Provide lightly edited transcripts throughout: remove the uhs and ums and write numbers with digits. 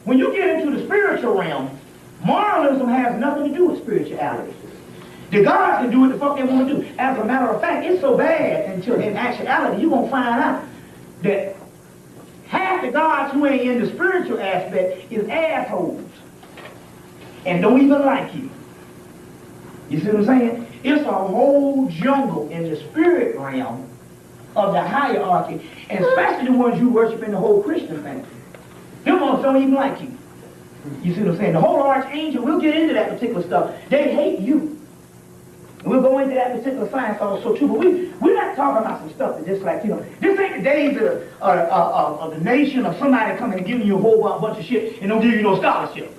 when you get into the spiritual realm, moralism has nothing to do with spirituality. The gods can do what the fuck they want to do. As a matter of fact, it's so bad until in actuality you're going to find out that half the gods who ain't in the spiritual aspect is assholes and don't even like you. You see what I'm saying? It's a whole jungle in the spirit realm of the hierarchy, and especially the ones you worship in the whole Christian thing. Them ones don't even like you. You see what I'm saying? The whole archangel, we'll get into that particular stuff. They hate you. And we'll go into that particular science also too, but we're not talking about some stuff that just like, you know, this ain't the days of the nation or somebody coming and giving you a whole bunch of shit and don't give you no scholarship.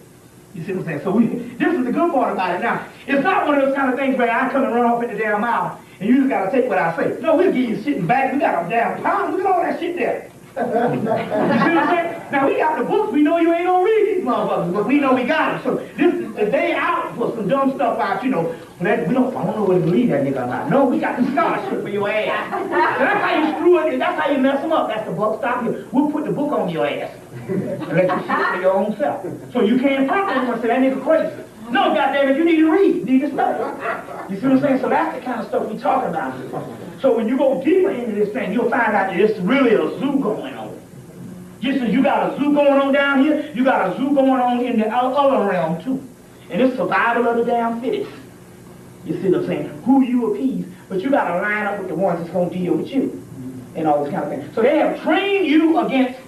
You see what I'm saying? So this is the good part about it. Now, it's not one of those kind of things where I come and run off in the damn mouth and you just got to take what I say. No, we'll give you shit back. We got a damn pound. Look at all that shit there. You see what I'm saying? Now, we got the books. We know you ain't gonna read these motherfuckers, but we know we got them. So this is the day out for some dumb stuff out, you know. I don't know what to believe that nigga about. No, we got the scholarship for your ass. So that's how you screw it. That's how you mess them up. That's the buck stop here. We'll put the book on your ass and let you see it for your own self. So you can't front them and say that nigga crazy. No, goddammit, you need to read. You need to study. You see what I'm saying? So that's the kind of stuff we talking about. So when you go deeper into this thing, you'll find out that it's really a zoo going on. Just as you got a zoo going on down here, you got a zoo going on in the other realm too. And it's survival of the damn fittest. You see what I'm saying? Who you appease, but you got to line up with the ones that's going to deal with you and all this kind of thing. So they have trained you against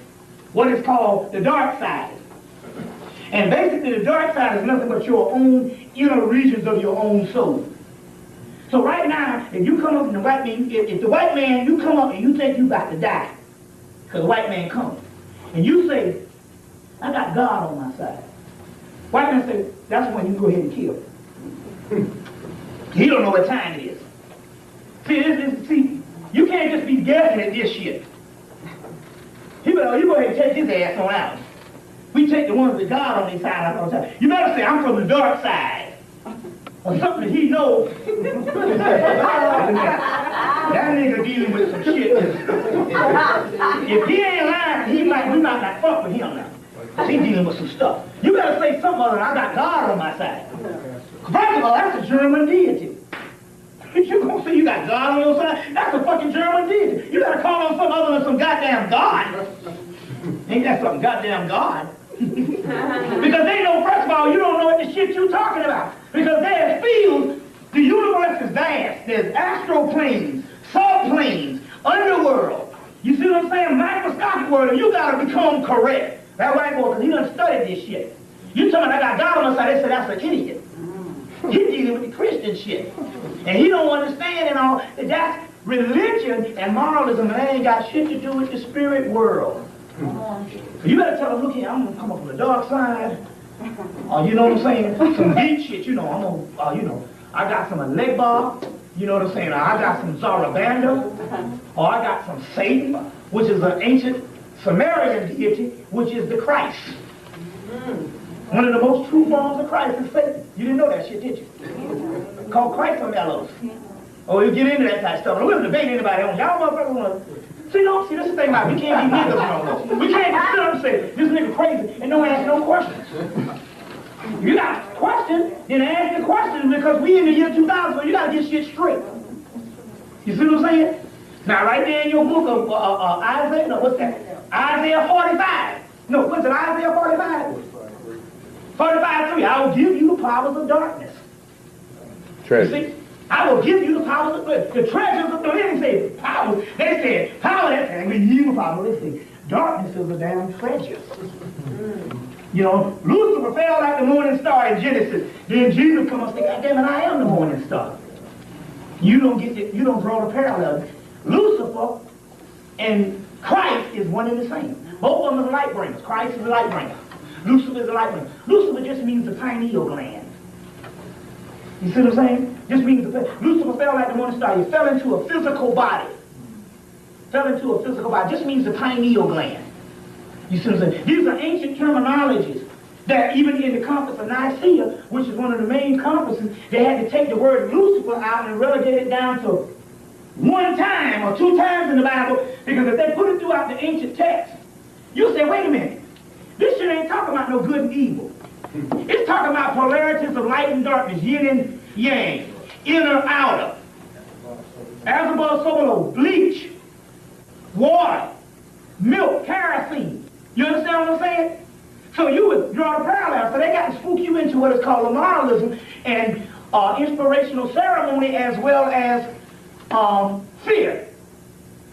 what is called the dark side. And basically the dark side is nothing but your own inner regions of your own soul. So right now, if you come up and the white man, if the white man, you come up and you think you about to die, because the white man comes, and you say, I got God on my side. White man say, that's when you go ahead and kill. He don't know what time it is. See, you can't just be guessing at this shit. You go ahead and take his ass on out. We take the ones with God on their side all the time. You better say, I'm from the dark side. Or something that he knows. That nigga dealing with some shit. If he ain't lying, we might not fuck with him now. He dealing with some stuff. You better say something other than I got God on my side. First of all, that's a German deity. You gonna say you got God on your side? That's a fucking German deity. You gotta call on something other than some goddamn God. Ain't that something goddamn God? Because they know, first of all, you don't know what the shit you talking about. Because there's fields, the universe is vast. There's astral planes, salt planes, underworld. You see what I'm saying? Microscopic world, and you gotta become correct. That white boy, because he done studied this shit. You talking about I got God on my side, they say that's an idiot. He dealing with the Christian shit. And he don't understand and all, that's religion and moralism, and that ain't got shit to do with the spirit world. So you better tell them, look here, I'm gonna come up from the dark side. You know what I'm saying? Some deep shit, you know, I'm gonna, I got some Legbar, you know what I'm saying? I got some Zarabanda, or I got some Satan, which is an ancient Sumerian deity, which is the Christ. One of the most true forms of Christ is Satan. You didn't know that shit, did you? Called Christ from Elos. Oh, you get into that type of stuff. We don't debate anybody on y'all motherfuckers want to. See, don't see this thing about we can't be niggas no more. We can't just sit up and say this nigga crazy and don't ask no questions. You got a question, then ask the question because we in the year 2000, so you gotta get shit straight. You see what I'm saying? Now, right there in your book of Isaiah, no, what's that? Isaiah 45. No, what's it? Isaiah 45. 45:3. I will give you the powers of darkness. Treasure. You see? I will give you the powers of the treasures of the living. Say powers. They said power. And we give you power. They say darkness is a damn treasure. You know, Lucifer fell like the morning star in Genesis. Then Jesus come up and say, God damn it, I am the morning star. You don't get it. You don't draw the parallel. Lucifer and Christ is one and the same. Both of them are light bringers. Christ is a light bringer. Lucifer is a light bringer. Lucifer just means the pineal gland. You see what I'm saying? Just means Lucifer fell like the morning star. He fell into a physical body. Fell into a physical body. Just means the pineal gland. You see what I'm saying? These are ancient terminologies that even in the conference of Nicaea, which is one of the main conferences, they had to take the word Lucifer out and relegate it down to one time or two times in the Bible, because if they put it throughout the ancient text, you say, wait a minute. This shit ain't talking about no good and evil. It's talking about polarities of light and darkness, yin and yang, inner, outer. As above, so below. Bleach, water, milk, kerosene. You understand what I'm saying? So you would draw a parallel. So they got to spook you into what is called Lamarlism and inspirational ceremony as well as fear.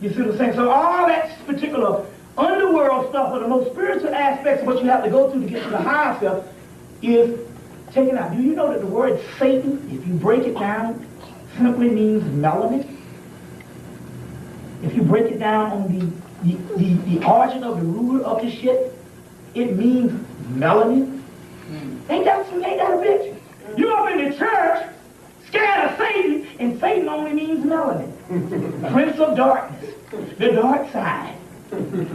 You see what I'm saying? So all that particular underworld stuff, or the most spiritual aspects of what you have to go through to get to the higher self, is taken out. Do you know that the word Satan, if you break it down, simply means melanin? If you break it down on the origin of the root of the shit, it means melanin. Ain't that a bitch? You up in the church, scared of Satan, and Satan only means melanin. Prince of darkness, the dark side.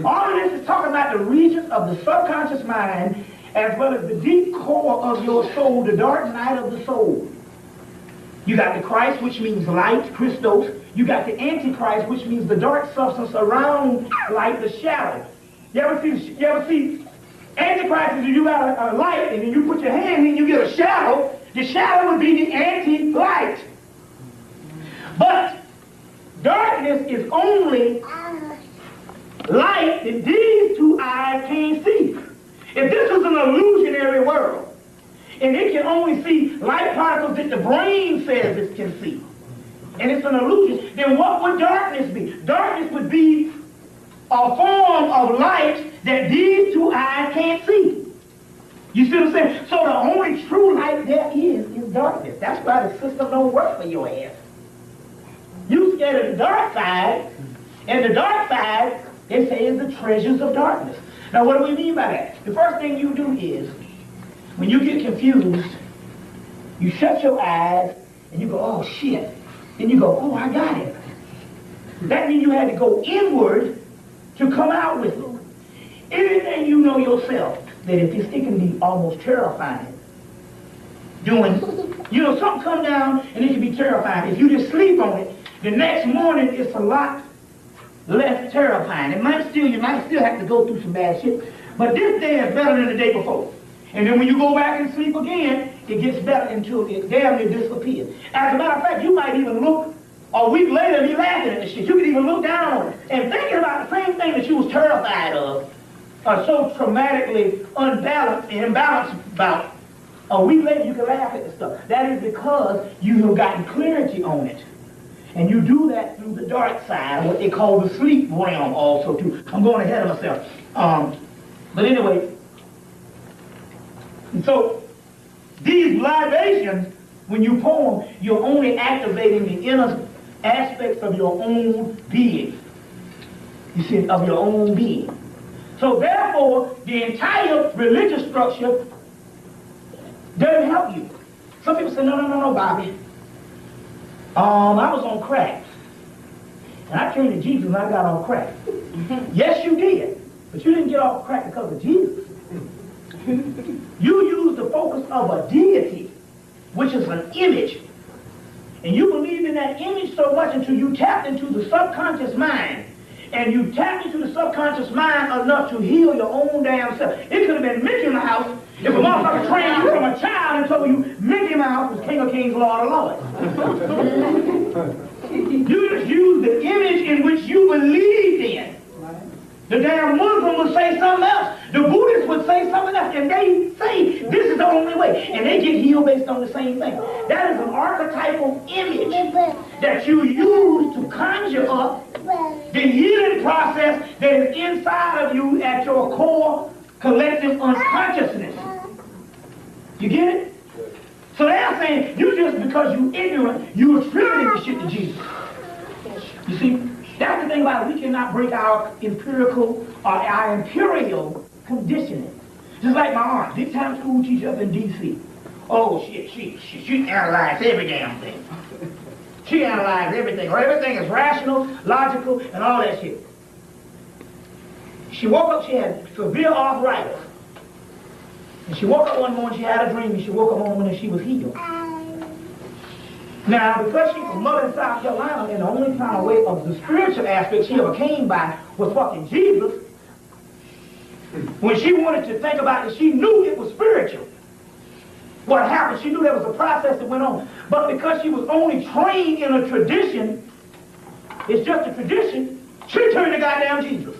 All of this is talking about the regions of the subconscious mind as well as the deep core of your soul, the dark night of the soul. You got the Christ, which means light, Christos. You got the Antichrist, which means the dark substance around light, the shadow. You ever see Antichrist is you got a light and then you put your hand in, you get a shadow. The shadow would be the anti-light. But darkness is only light that these two eyes can't see. If this was an illusionary world, and it can only see light particles that the brain says it can see, and it's an illusion, then what would darkness be? Darkness would be a form of light that these two eyes can't see. You see what I'm saying? So the only true light there is darkness. That's why the system don't work for your ass. You scared of the dark side, and the dark side, they say, is the treasures of darkness. Now, what do we mean by that? The first thing you do is, when you get confused, you shut your eyes, and you go, oh, shit. Then you go, oh, I got it. That means you had to go inward to come out with it. Anything you know yourself, that if this thing can be almost terrifying, doing, something come down, and it can be terrifying. If you just sleep on it, the next morning it's a lot less terrifying. You might still have to go through some bad shit, but this day is better than the day before. And then when you go back and sleep again, it gets better until it damn near disappears. As a matter of fact, you might even look a week later and be laughing at the shit. You could even look down on it and thinking about the same thing that you was terrified of, or so traumatically unbalanced and imbalanced about. A week later, you can laugh at the stuff. That is because you have gotten clarity on it. And you do that through the dark side, what they call the sleep realm also too. I'm going ahead of myself. But anyway, and so these libations, when you pour them, you're only activating the inner aspects of your own being. You see, of your own being. So therefore, the entire religious structure doesn't help you. Some people say, no, Bobby. I was on crack. And I came to Jesus and I got on crack. Yes, you did. But you didn't get off crack because of Jesus. You used the focus of a deity, which is an image. And you believed in that image so much until you tapped into the subconscious mind. And you tapped into the subconscious mind enough to heal your own damn self. It could have been Mickey Mouse if a motherfucker trained you from a child and told you Mickey Mouse was King of Kings, Lord of Lords. You just used the image in which you believed in. The damn Muslim would say something else. The Buddhists would say something else. And they say this is the only way. And they get healed based on the same thing. That is an archetypal image that you use to conjure up the healing process that is inside of you at your core collective unconsciousness. You get it? So they're saying you just because you ignorant, you attributing the shit to Jesus. You see? That's the thing about it. We cannot break our empirical or our imperial conditioning. Just like my aunt, big time school teacher up in D.C. Oh, she analyzed every damn thing. She analyzed everything. Everything is rational, logical, and all that shit. She woke up, she had severe arthritis. And she woke up one morning, she had a dream, and she woke up one morning and she was healed. Now, because she's from Mother in South Carolina, and the only kind of way of the spiritual aspect she ever came by was fucking Jesus, When she wanted to think about it, she knew it was spiritual. What happened, she knew there was a process that went on. But because she was only trained in a tradition, it's just a tradition, she turned to goddamn Jesus.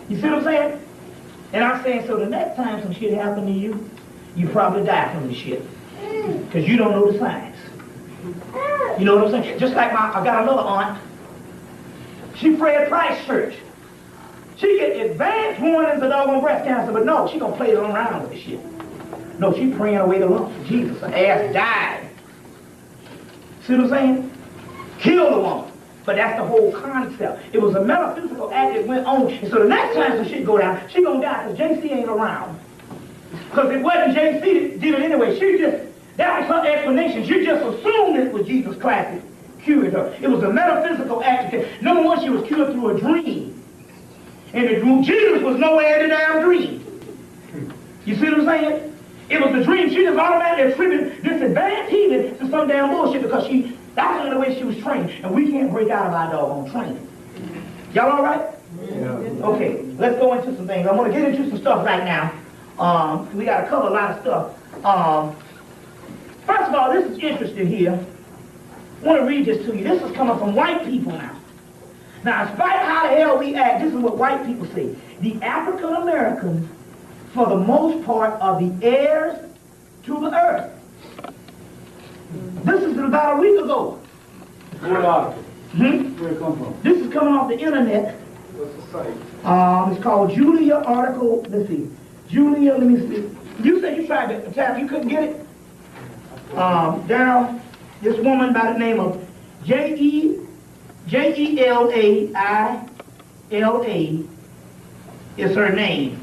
You see what I'm saying? And I'm saying, so the next time some shit happened to you, you probably die from the shit. Because you don't know the science. You know what I'm saying? Just like I got another aunt. She prayed at Christ Church. She get advanced warnings of doggone breast cancer, but no, she gonna play around with this shit. No, she praying away the lump for Jesus. Her ass died. See what I'm saying? Kill the woman. But that's the whole concept. It was a metaphysical act that went on. And so the next time some shit go down, she gonna die because JC ain't around. Because it wasn't JC that did it anyway. That was her explanation. She just assumed it was Jesus Christ that cured her. It was a metaphysical act. Number one, she was cured through a dream. And Jesus was nowhere in the damn dream. You see what I'm saying? It was the dream. She just automatically attributed this advanced healing to some damn bullshit because that's the only way she was trained. And we can't break out of our doggone training. Y'all all right? Yeah. Okay, let's go into some things. I want to get into some stuff right now. We got to cover a lot of stuff. First of all, this is interesting here. I want to read this to you. This is coming from white people now. Now, in spite of how the hell we act, this is what white people say. The African Americans, for the most part, are the heirs to the earth. This is about a week ago. Where it come from? This is coming off the internet. What's the site? It's called Julia article. Let's see. Julia, let me see. You said you tried to tap, you couldn't get it? Down, this woman by the name of Jelaiila is her name.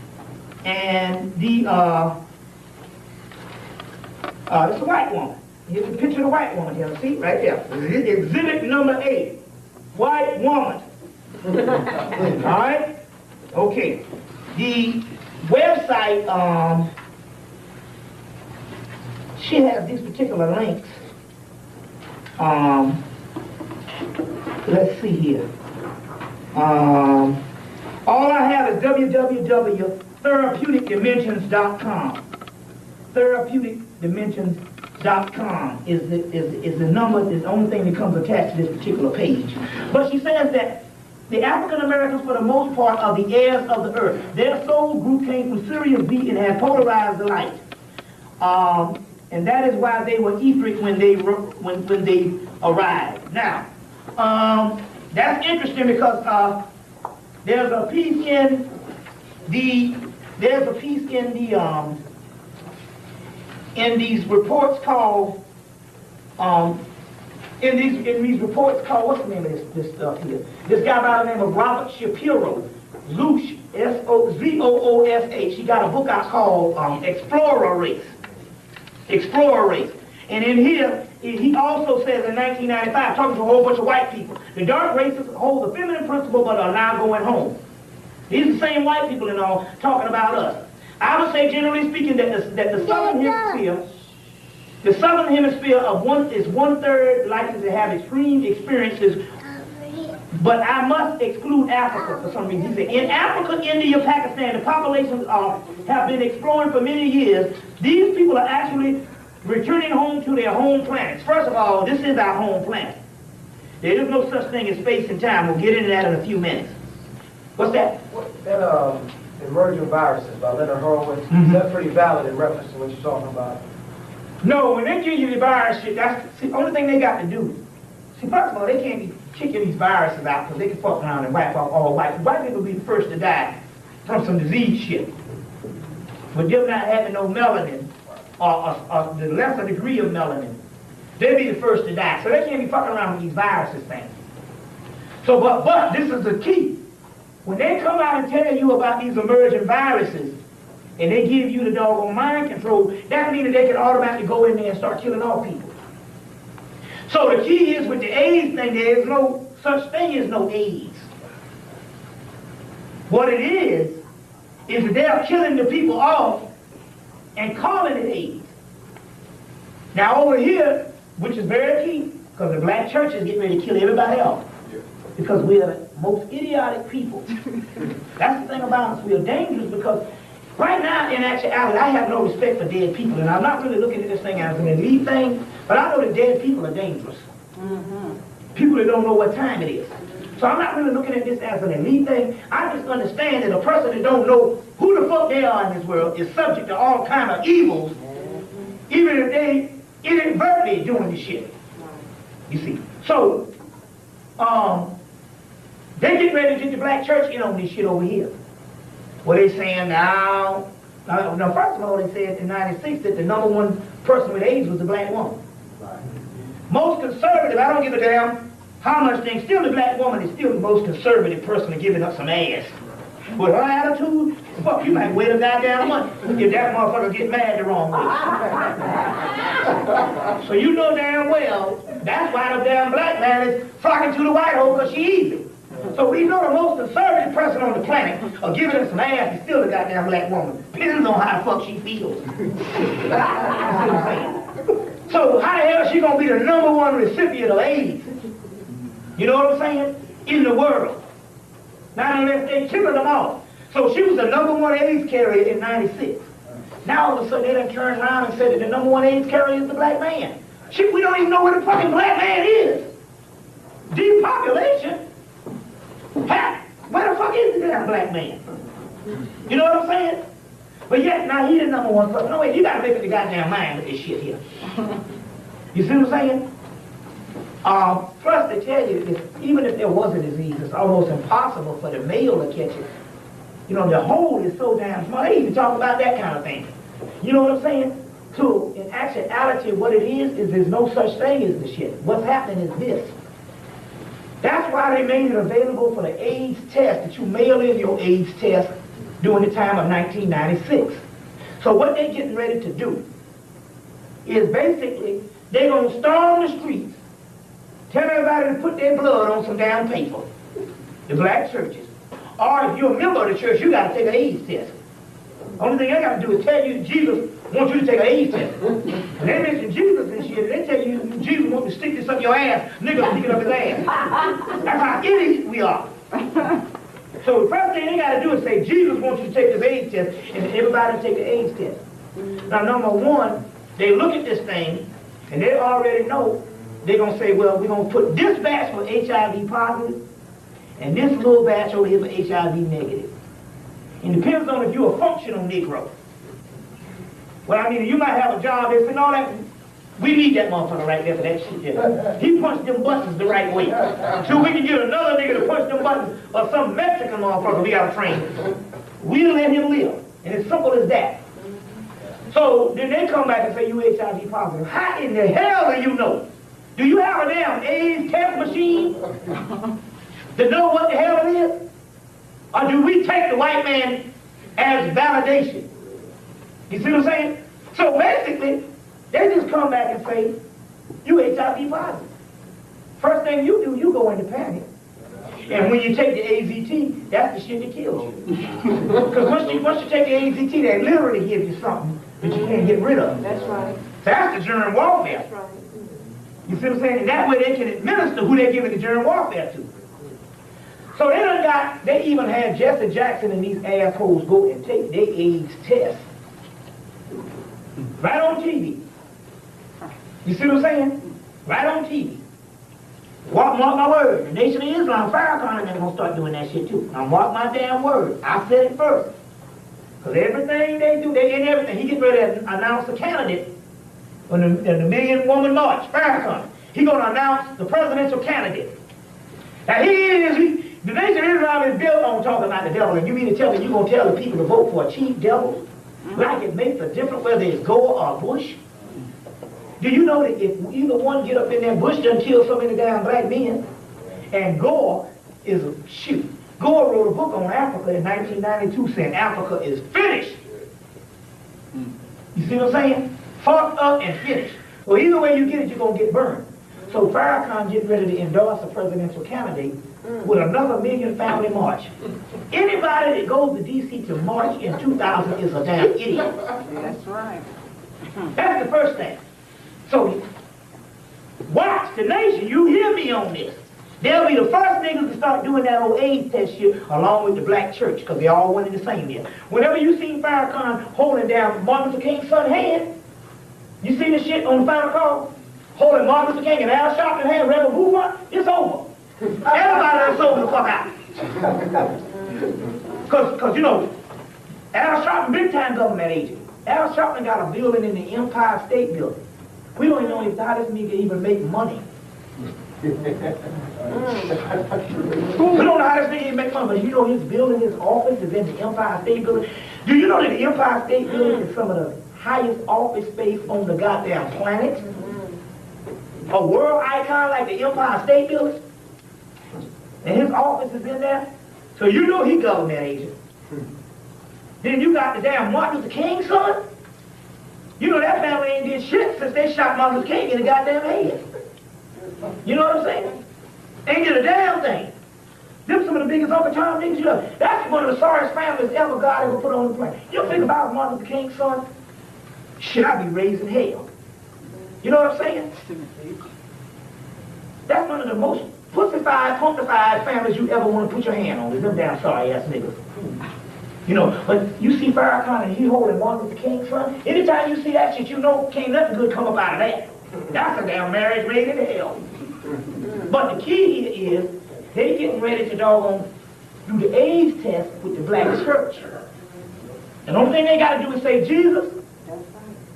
And it's a white woman. Here's a picture of the white woman here. See, right there. Exhibit number 8. White woman. All right? Okay. The website, she has these particular links. Let's see here. All I have is www.therapeuticdimensions.com. Therapeuticdimensions.com is the number, is the only thing that comes attached to this particular page. But she says that the African Americans, for the most part, are the heirs of the earth. Their soul group came from Sirius B and had polarized the light. And that is why they were etheric when they arrived. Now, that's interesting because there's a piece in these reports called in these reports called, what's the name of this stuff here? This guy by the name of Robert Shapiro, Zoosh, S-O-Z-O-O-S-H. He got a book out called Explorer Race. Explorer Race. And in here, he also says in 1995, talking to a whole bunch of white people, the dark races hold the feminine principle but are now going home. These are the same white people and all talking about us. I would say, generally speaking, that the southern hemisphere of is 1/3 likely to have extreme experiences. But I must exclude Africa for some reason. He said, in Africa, India, Pakistan, the populations have been exploring for many years. These people are actually returning home to their home planets. First of all, this is our home planet. There is no such thing as space and time. We'll get into that in a few minutes. What's that? That emerging viruses by Leonard Horowitz, is that pretty valid in reference to what you're talking about? No, when they give you the virus shit, that's the only thing they got to do. See, first of all, they can't be kicking these viruses out because they can fuck around and wipe off all white. White people will be the first to die from some disease shit. But them not having no melanin, or the lesser degree of melanin, they'll be the first to die. So they can't be fucking around with these viruses things. So, but this is the key. When they come out and tell you about these emerging viruses, and they give you the doggone mind control, that means that they can automatically go in there and start killing all people. So the key is with the AIDS thing, there is no such thing as no AIDS. What it is that they're killing the people off and calling it AIDS. Now over here, which is very key, because the black church is getting ready to kill everybody else. Because we're most idiotic people. That's the thing about us. We are dangerous because right now, in actuality, I have no respect for dead people, and I'm not really looking at this thing as an elite thing, but I know that dead people are dangerous. People that don't know what time it is. So I'm not really looking at this as an elite thing. I just understand that a person that don't know who the fuck they are in this world is subject to all kind of evils, even if they inadvertently doing this shit. You see. So, they get ready to get the black church in on this shit over here. Well, they saying now, first of all, they said in '96 that the #1 person with AIDS was the black woman. Most conservative, I don't give a damn how much things, still the black woman is still the most conservative person to giving up some ass. With her attitude, fuck, you might wait a goddamn month if that motherfucker get mad the wrong way. So you know damn well, that's why the damn black man is flocking to the white hole, because she easy. So we know the most conservative person on the planet of giving us some ass is still the goddamn black woman. Depends on how the fuck she feels. So how the hell is she gonna be the #1 recipient of AIDS? You know what I'm saying? In the world. Not unless they killing them off. So she was the #1 AIDS carrier in '96. Now all of a sudden they done turned around and said that the #1 AIDS carrier is the black man. Shit, we don't even know where the fucking black man is. Depopulation? Heck, where the fuck is the damn black man? You know what I'm saying? But yet, now he the #1 person. No, wait, you gotta make up the goddamn mind with this shit here. You see what I'm saying? First, they tell you, even if there was a disease, it's almost impossible for the male to catch it. You know, the hole is so damn small. They even talk about that kind of thing. You know what I'm saying? So, in actuality, what it is there's no such thing as the shit. What's happening is this. That's why they made it available for the AIDS test, that you mail in your AIDS test during the time of 1996. So what they're getting ready to do is basically, they're going to storm the streets, tell everybody to put their blood on some damn paper, the black churches. Or if you're a member of the church, you got to take an AIDS test. Only thing I got to do is tell you Jesus wants you to take an AIDS test. And they mention Jesus and shit, and they tell you Jesus wants to stick this up your ass, nigga stick it up his ass. That's how idiots we are. So the first thing they got to do is say, Jesus wants you to take this AIDS test, and everybody take the AIDS test. Now, #1, they look at this thing, and they already know they're going to say, well, we're going to put this batch for HIV positive, and this little batch over here for HIV negative. It depends on if you're a functional Negro. Well, I mean, you might have a job, they say, no, that, we need that motherfucker right there for that shit there. He punched them buttons the right way. So we can get another nigga to punch them buttons, or some Mexican motherfucker we got to train. We'll let him live. And it's simple as that. So then they come back and say, you HIV positive. How in the hell do you know? Do you have a damn AIDS test machine to know what the hell it is? Or do we take the white man as validation? You see what I'm saying? So basically, they just come back and say, you HIV positive. First thing you do, you go into panic. And when you take the AZT, that's the shit that kills you. Because once you take the AZT, they literally give you something that you can't get rid of. That's right. So that's the germ warfare. That's right. You see what I'm saying? And that way they can administer who they're giving the germ warfare to. So they even had Jesse Jackson and these assholes go and take their AIDS test. Right on TV. You see what I'm saying? Right on TV. Mark my word. The Nation of Islam, Farrakhan, and they're going to start doing that shit too. Now mark my damn word. I said it first. Because everything they do, they get everything. He gets ready to announce a candidate in the Million Woman March, Farrakhan. He's going to announce the presidential candidate. Now the Nation of Islam is built on talking about the devil, and you mean to tell me you're going to tell the people to vote for a cheap devil? Like it makes a difference whether it's Gore or Bush? Do you know that if either one get up in there, Bush done kill so many damn black men, and Gore is a shoot. Gore wrote a book on Africa in 1992 saying Africa is finished. You see what I'm saying? Fucked up and finished. Well, either way you get it, you're going to get burned. So Farrakhan getting ready to endorse a presidential candidate with another Million Family March. Anybody that goes to D.C. to march in 2000 is a damn idiot. That's right. That's the first thing. So, watch the nation. You hear me on this. They'll be the first niggas to start doing that old AIDS test shit along with the black church, because they all one in the same there. Whenever you see Farrakhan holding down Martin Luther King's son's hand, you see this shit on the final call? Holding Martin Luther King and Al Sharpton's hand, Reverend Hoover, it's over. Everybody done sold the fuck out. Because, you know, Al Sharpton, big time government agent. Al Sharpton got a building in the Empire State Building. We don't even know if how this nigga even make money. We don't know how this nigga even make money, but you know his building, his office is in the Empire State Building. Do you know that the Empire State Building is some of the highest office space on the goddamn planet? A world icon like the Empire State Building? And his office is in there? So you know he government agent. Then you got the damn Martin Luther King's son? You know that family ain't did shit since they shot Martin Luther King in the goddamn head. You know what I'm saying? Ain't did a damn thing. Them some of the biggest Uncle Tom niggas you ever. That's one of the sorriest families ever God ever put on the planet. You think about Martin Luther King's son? Shit, I'd be raised in hell. You know what I'm saying? That's one of the most pussified, punkified families you ever want to put your hand on. Is them damn sorry ass niggas. You know, but you see Farrakhan and he holding Martin Luther King's son. Anytime you see that shit, you know can't nothing good come up out of that. That's a damn marriage made in hell. But the key here is they getting ready to doggone do the AIDS test with the black church. And the only thing they got to do is say Jesus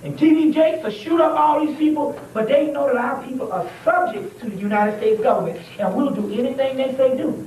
and TV Jakes will shoot up all these people, but they know that our people are subjects to the United States government and will do anything they say do.